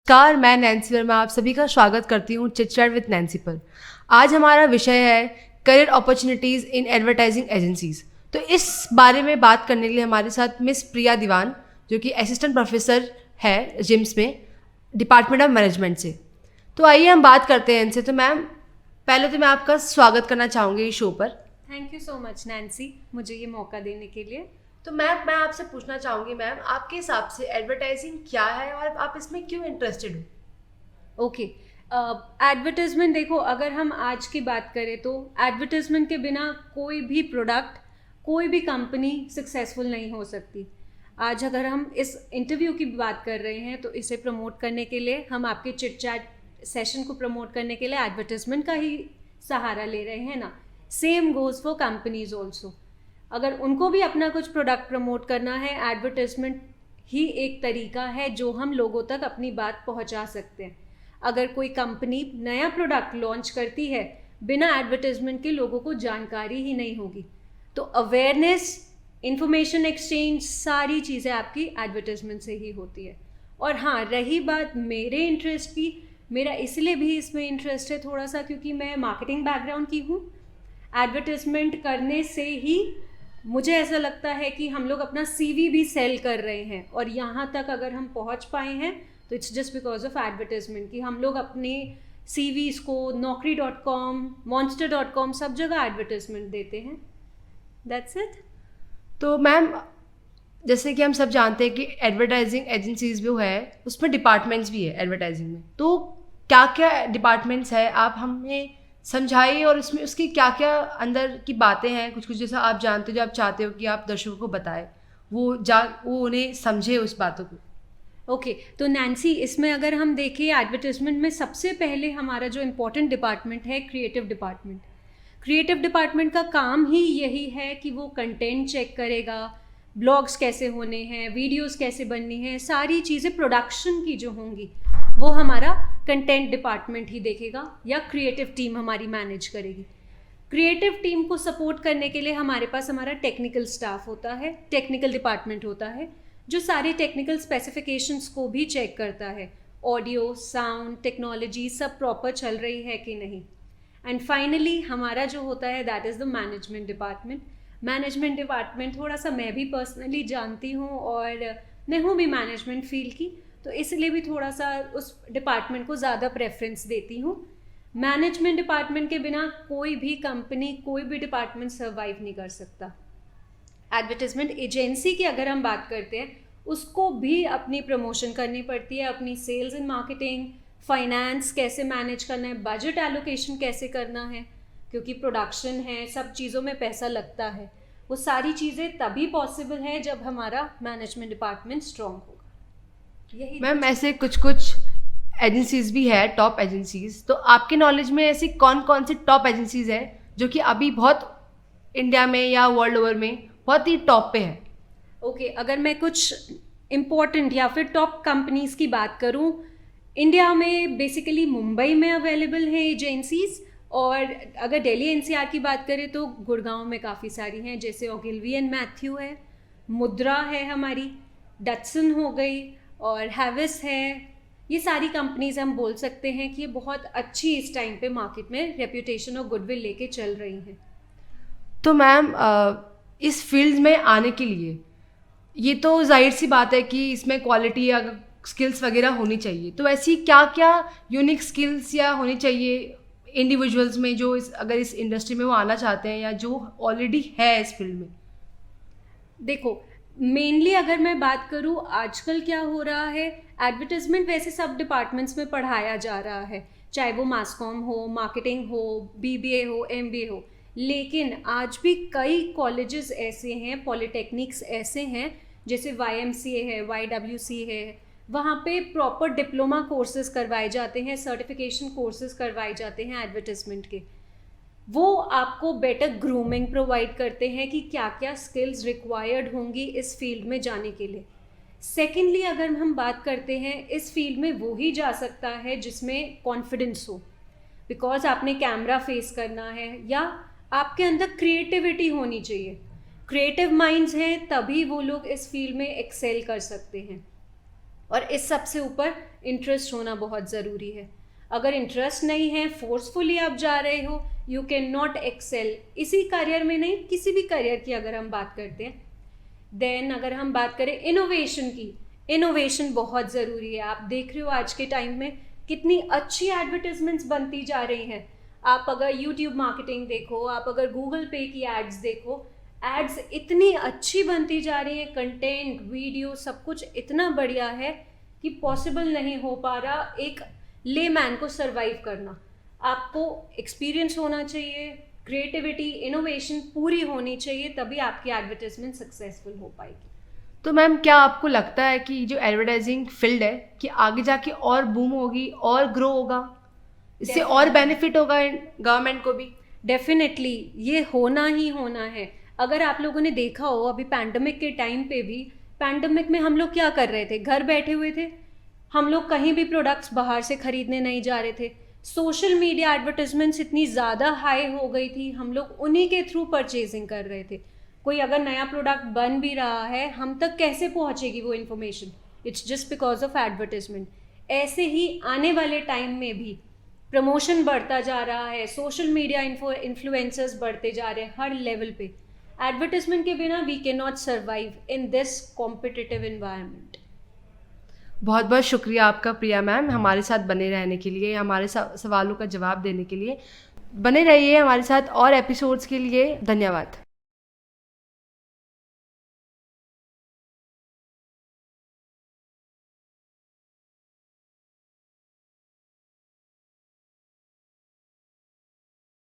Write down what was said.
नमस्कार, मैं नैन्सी वर्मा आप सभी का स्वागत करती हूँ चिट चैट विद नैन्सी पर। आज हमारा विषय है career opportunities in advertising agencies. तो इस बारे में बात करने के लिए हमारे साथ मिस प्रिया दीवान, जो कि असिस्टेंट प्रोफेसर है जिम्स में, डिपार्टमेंट ऑफ मैनेजमेंट से। तो आइए हम बात करते हैं इनसे। तो मैम, पहले तो मैं आपका स्वागत करना चाहूँगी इस शो पर। Thank you so much Nancy, मुझे ये मौका देने के लिए। तो मैम, मैं आपसे पूछना चाहूँगी मैम, आपके हिसाब से एडवर्टाइजिंग क्या है और आप इसमें क्यों इंटरेस्टेड हो? ओके, एडवर्टाइजमेंट देखो, अगर हम आज की बात करें तो एडवर्टाइजमेंट के बिना कोई भी प्रोडक्ट, कोई भी कंपनी सक्सेसफुल नहीं हो सकती। आज अगर हम इस इंटरव्यू की बात कर रहे हैं तो इसे प्रमोट करने के लिए, हम आपके चिट चैट सेशन को प्रमोट करने के लिए एडवर्टाइजमेंट का ही सहारा ले रहे हैं ना। Same goes for companies also. अगर उनको भी अपना कुछ प्रोडक्ट प्रमोट करना है, एडवर्टाइजमेंट ही एक तरीका है जो हम लोगों तक अपनी बात पहुंचा सकते हैं। अगर कोई कंपनी नया प्रोडक्ट लॉन्च करती है, बिना एडवर्टाइजमेंट के लोगों को जानकारी ही नहीं होगी। तो अवेयरनेस, इंफॉर्मेशन एक्सचेंज, सारी चीज़ें आपकी एडवर्टाइजमेंट से ही होती है। और हाँ, रही बात मेरे इंटरेस्ट की, मेरा इसलिए भी इसमें इंटरेस्ट है थोड़ा सा क्योंकि मैं मार्केटिंग बैकग्राउंड की हूँ। एडवर्टाइजमेंट करने से ही मुझे ऐसा लगता है कि हम लोग अपना सीवी भी सेल कर रहे हैं, और यहाँ तक अगर हम पहुँच पाए हैं तो it's just because of advertisement कि हम लोग अपने सीवीज को naukri.com, monster.com सब जगह एडवर्टाइजमेंट देते हैं। That's it. तो मैम, जैसे कि हम सब जानते हैं कि एडवर्टाइजिंग एजेंसीज जो है उसमें डिपार्टमेंट्स भी है एडवर्टाइजिंग में। तो क्या क्या डिपार्टमेंट्स है, आप हमें समझाइए, और उसमें उसकी क्या क्या अंदर की बातें हैं, कुछ कुछ जैसा आप जानते हो, जो आप चाहते हो कि आप दर्शकों को बताएं, वो उन्हें समझे उस बातों को। ओके, तो नैन्सी, इसमें अगर हम देखें एडवर्टाइजमेंट में सबसे पहले हमारा जो इम्पोर्टेंट डिपार्टमेंट है, क्रिएटिव डिपार्टमेंट। क्रिएटिव डिपार्टमेंट का काम ही यही है कि वो कंटेंट चेक करेगा, ब्लॉग्स कैसे होने हैं, वीडियोस कैसे बननी है, सारी चीज़ें प्रोडक्शन की जो होंगी वो हमारा कंटेंट डिपार्टमेंट ही देखेगा या क्रिएटिव टीम हमारी मैनेज करेगी। क्रिएटिव टीम को सपोर्ट करने के लिए हमारे पास हमारा टेक्निकल स्टाफ होता है, टेक्निकल डिपार्टमेंट होता है, जो सारे टेक्निकल स्पेसिफिकेशंस को भी चेक करता है। ऑडियो, साउंड, टेक्नोलॉजी सब प्रॉपर चल रही है कि नहीं। एंड फाइनली हमारा जो होता है that is the management department. Management department थोड़ा सा मैं भी पर्सनली जानती हूँ, और मैं हूँ भी मैनेजमेंट फील्ड की, तो इसलिए भी थोड़ा सा उस डिपार्टमेंट को ज़्यादा प्रेफरेंस देती हूँ। मैनेजमेंट डिपार्टमेंट के बिना कोई भी कंपनी, कोई भी डिपार्टमेंट सर्वाइव नहीं कर सकता। एडवर्टाइजमेंट एजेंसी की अगर हम बात करते हैं, उसको भी अपनी प्रमोशन करनी पड़ती है, अपनी सेल्स एंड मार्केटिंग, फाइनेंस कैसे मैनेज करना है, बजट एलोकेशन कैसे करना है, क्योंकि प्रोडक्शन है, सब चीज़ों में पैसा लगता है। वो सारी चीज़ें तभी पॉसिबल है जब हमारा मैनेजमेंट डिपार्टमेंट स्ट्रॉन्ग होगा। यही मैम, ऐसे कुछ कुछ एजेंसीज भी है, टॉप एजेंसीज। तो आपके नॉलेज में ऐसी कौन कौन सी टॉप एजेंसीज है जो कि अभी बहुत इंडिया में या वर्ल्ड ओवर में बहुत ही टॉप पे है? ओके, अगर मैं कुछ इम्पोर्टेंट या फिर टॉप कंपनीज की बात करूं, इंडिया में बेसिकली मुंबई में अवेलेबल है एजेंसीज, और अगर दिल्ली एनसीआर की बात करें तो गुड़गांव में काफ़ी सारी हैं, जैसे ओगिलवी एंड मैथ्यू है, मुद्रा है हमारी, डटसन हो गई, और हैविस है। ये सारी कंपनीज हम बोल सकते हैं कि ये बहुत अच्छी इस टाइम पे मार्केट में रेप्यूटेशन और गुडविल लेके चल रही हैं। तो मैम, इस फील्ड में आने के लिए ये तो जाहिर सी बात है कि इसमें क्वालिटी या स्किल्स वगैरह होनी चाहिए। तो ऐसी क्या क्या यूनिक स्किल्स या होनी चाहिए इंडिविजुअल्स में, जो अगर इस इंडस्ट्री में वो आना चाहते हैं या जो ऑलरेडी है इस फील्ड में? देखो, मेनली अगर मैं बात करूँ, आजकल क्या हो रहा है, एडवर्टाइजमेंट वैसे सब डिपार्टमेंट्स में पढ़ाया जा रहा है, चाहे वो मास कॉम हो, मार्केटिंग हो, बीबीए हो, एमबीए हो। लेकिन आज भी कई कॉलेजेस ऐसे हैं, पॉलिटेक्निक्स ऐसे हैं, जैसे वाईएमसीए है, वाईडब्ल्यूसी है, वहाँ पे प्रॉपर डिप्लोमा कोर्सेज करवाए जाते हैं, सर्टिफिकेशन कोर्सेज करवाए जाते हैं एडवर्टाइजमेंट के। वो आपको बेटर ग्रूमिंग प्रोवाइड करते हैं कि क्या क्या स्किल्स रिक्वायर्ड होंगी इस फील्ड में जाने के लिए। सेकेंडली, अगर हम बात करते हैं, इस फील्ड में वो ही जा सकता है जिसमें कॉन्फिडेंस हो, बिकॉज आपने कैमरा फेस करना है, या आपके अंदर क्रिएटिविटी होनी चाहिए। क्रिएटिव माइंड्स हैं तभी वो लोग इस फील्ड में एक्सेल कर सकते हैं। और इस सब से ऊपर इंटरेस्ट होना बहुत ज़रूरी है। अगर इंटरेस्ट नहीं है, फोर्सफुली आप जा रहे हो, यू कैन नॉट एक्सेल इसी करियर में, नहीं किसी भी करियर की अगर हम बात करते हैं। देन अगर हम बात करें इनोवेशन की, इनोवेशन बहुत ज़रूरी है। आप देख रहे हो आज के टाइम में कितनी अच्छी एडवर्टाइजमेंट्स बनती जा रही हैं। आप अगर यूट्यूब मार्केटिंग देखो, आप अगर गूगल पे की एड्स देखो, एड्स इतनी अच्छी बनती जा रही है, कंटेंट, वीडियो, सब कुछ इतना बढ़िया है कि पॉसिबल नहीं हो पा रहा एक लेमैन को सरवाइव करना। आपको एक्सपीरियंस होना चाहिए, क्रिएटिविटी, इनोवेशन पूरी होनी चाहिए, तभी आपकी एडवर्टाइजमेंट सक्सेसफुल हो पाएगी। तो मैम क्या आपको लगता है कि जो एडवर्टाइजिंग फील्ड है कि आगे जाके और बूम होगी और ग्रो होगा, इससे और बेनिफिट होगा गवर्नमेंट को भी? डेफिनेटली ये होना ही होना है। अगर आप लोगों ने देखा हो, अभी पैंडमिक के टाइम पे भी, पैंडमिक में हम लोग क्या कर रहे थे, घर बैठे हुए थे, हम लोग कहीं भी प्रोडक्ट्स बाहर से खरीदने नहीं जा रहे थे। सोशल मीडिया एडवर्टाइजमेंट्स इतनी ज़्यादा हाई हो गई थी, हम लोग उन्हीं के थ्रू परचेजिंग कर रहे थे। कोई अगर नया प्रोडक्ट बन भी रहा है, हम तक कैसे पहुंचेगी वो information? It's just because of advertisement. ऐसे ही आने वाले टाइम में भी प्रमोशन बढ़ता जा रहा है, सोशल मीडिया इन्फ्लुएंसर्स बढ़ते जा रहे हैं हर लेवल पे। एडवर्टाइजमेंट के बिना we can not survive in this competitive environment. बहुत बहुत शुक्रिया आपका प्रिया मैम, हमारे साथ बने रहने के लिए, हमारे सवालों का जवाब देने के लिए। बने रहिए हमारे साथ और एपिसोड्स के लिए। धन्यवाद।